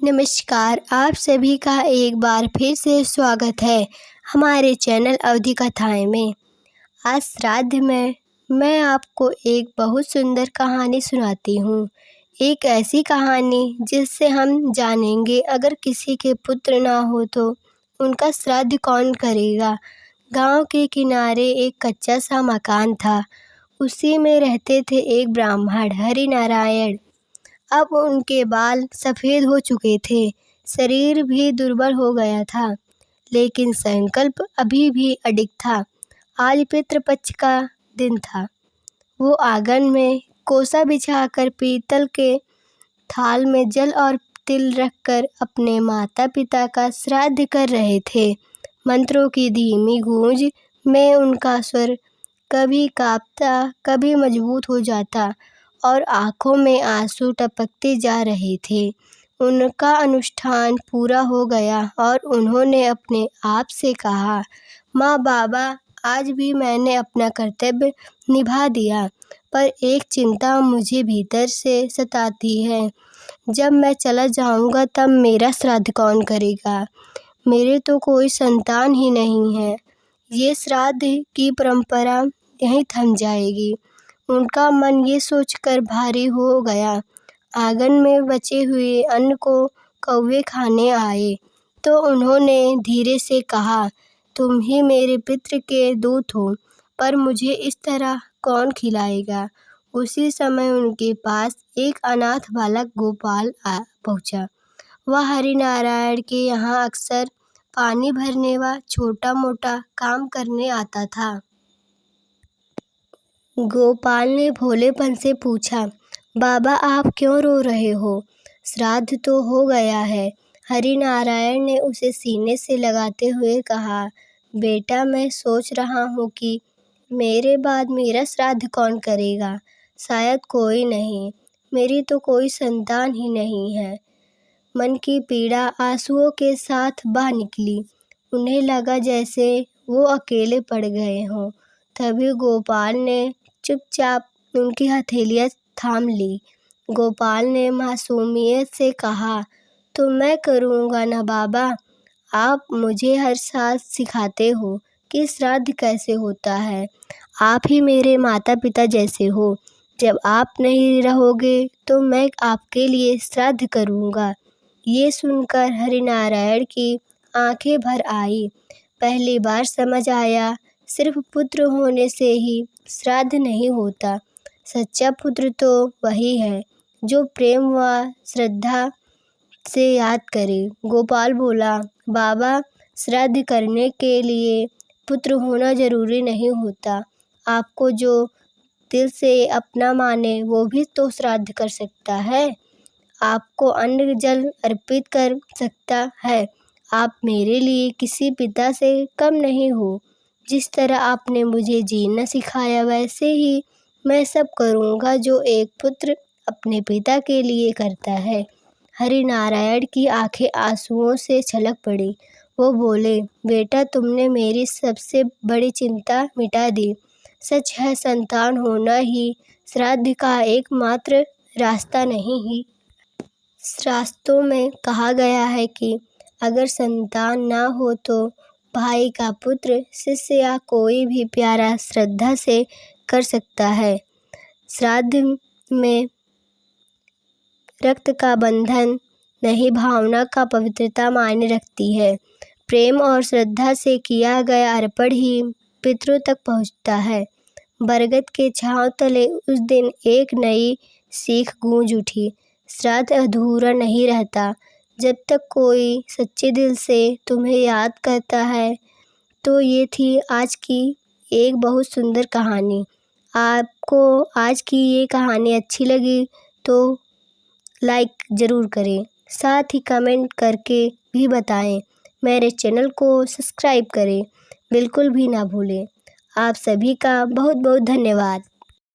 नमस्कार, आप सभी का एक बार फिर से स्वागत है हमारे चैनल अवधि कथाएं में। आज श्राद्ध में मैं आपको एक बहुत सुंदर कहानी सुनाती हूँ। एक ऐसी कहानी जिससे हम जानेंगे अगर किसी के पुत्र ना हो तो उनका श्राद्ध कौन करेगा। गांव के किनारे एक कच्चा सा मकान था। उसी में रहते थे एक ब्राह्मण हरिनारायण। अब उनके बाल सफ़ेद हो चुके थे, शरीर भी दुर्बल हो गया था, लेकिन संकल्प अभी भी अडिग था। आज पितृपक्ष का दिन था। वो आंगन में कोसा बिछाकर पीतल के थाल में जल और तिल रखकर अपने माता पिता का श्राद्ध कर रहे थे। मंत्रों की धीमी गूंज में उनका स्वर कभी कांपता, कभी मजबूत हो जाता और आंखों में आंसू टपकते जा रहे थे। उनका अनुष्ठान पूरा हो गया और उन्होंने अपने आप से कहा, माँ बाबा, आज भी मैंने अपना कर्तव्य निभा दिया, पर एक चिंता मुझे भीतर से सताती है। जब मैं चला जाऊंगा तब मेरा श्राद्ध कौन करेगा? मेरे तो कोई संतान ही नहीं है। ये श्राद्ध की परंपरा यहीं थम जाएगी। उनका मन ये सोचकर भारी हो गया। आंगन में बचे हुए अन्न को कौवे खाने आए तो उन्होंने धीरे से कहा, तुम ही मेरे पितृ के दूत हो, पर मुझे इस तरह कौन खिलाएगा? उसी समय उनके पास एक अनाथ बालक गोपाल पहुंचा। वह हरिनारायण के यहाँ अक्सर पानी भरने व छोटा मोटा काम करने आता था। गोपाल ने भोलेपन से पूछा, बाबा आप क्यों रो रहे हो? श्राद्ध तो हो गया है। हरिनारायण ने उसे सीने से लगाते हुए कहा, बेटा मैं सोच रहा हूँ कि मेरे बाद मेरा श्राद्ध कौन करेगा? शायद कोई नहीं। मेरी तो कोई संतान ही नहीं है। मन की पीड़ा आंसुओं के साथ बह निकली। उन्हें लगा जैसे वो अकेले पड़ गए हों। तभी गोपाल ने चुपचाप उनकी हथेलियाँ थाम ली। गोपाल ने मासूमियत से कहा, तो मैं करूँगा ना बाबा। आप मुझे हर साल सिखाते हो कि श्राद्ध कैसे होता है। आप ही मेरे माता पिता जैसे हो। जब आप नहीं रहोगे तो मैं आपके लिए श्राद्ध करूँगा। ये सुनकर हरिनारायण की आंखें भर आई। पहली बार समझ आया, सिर्फ पुत्र होने से ही श्राद्ध नहीं होता। सच्चा पुत्र तो वही है जो प्रेम व श्रद्धा से याद करे। गोपाल बोला, बाबा श्राद्ध करने के लिए पुत्र होना जरूरी नहीं होता। आपको जो दिल से अपना माने वो भी तो श्राद्ध कर सकता है। आपको अन्न जल अर्पित कर सकता है। आप मेरे लिए किसी पिता से कम नहीं हो। जिस तरह आपने मुझे जीना सिखाया वैसे ही मैं सब करूँगा जो एक पुत्र अपने पिता के लिए करता है। हरिनारायण की आंखें आंसुओं से छलक पड़ी। वो बोले, बेटा तुमने मेरी सबसे बड़ी चिंता मिटा दी। सच है, संतान होना ही श्राद्ध का एकमात्र रास्ता नहीं ही। शास्त्रों में कहा गया है कि अगर संतान ना हो तो भाई का पुत्र, शिष्य या कोई भी प्यारा श्रद्धा से कर सकता है। श्राद्ध में रक्त का बंधन नहीं, भावना का पवित्रता मायने रखती है। प्रेम और श्रद्धा से किया गया अर्पण ही पितरों तक पहुंचता है। बरगद के छांव तले उस दिन एक नई सीख गूंज उठी। श्राद्ध अधूरा नहीं रहता जब तक कोई सच्चे दिल से तुम्हें याद करता है। तो ये थी आज की एक बहुत सुंदर कहानी। आपको आज की ये कहानी अच्छी लगी तो लाइक ज़रूर करें, साथ ही कमेंट करके भी बताएं। मेरे चैनल को सब्सक्राइब करें, बिल्कुल भी ना भूलें। आप सभी का बहुत बहुत धन्यवाद।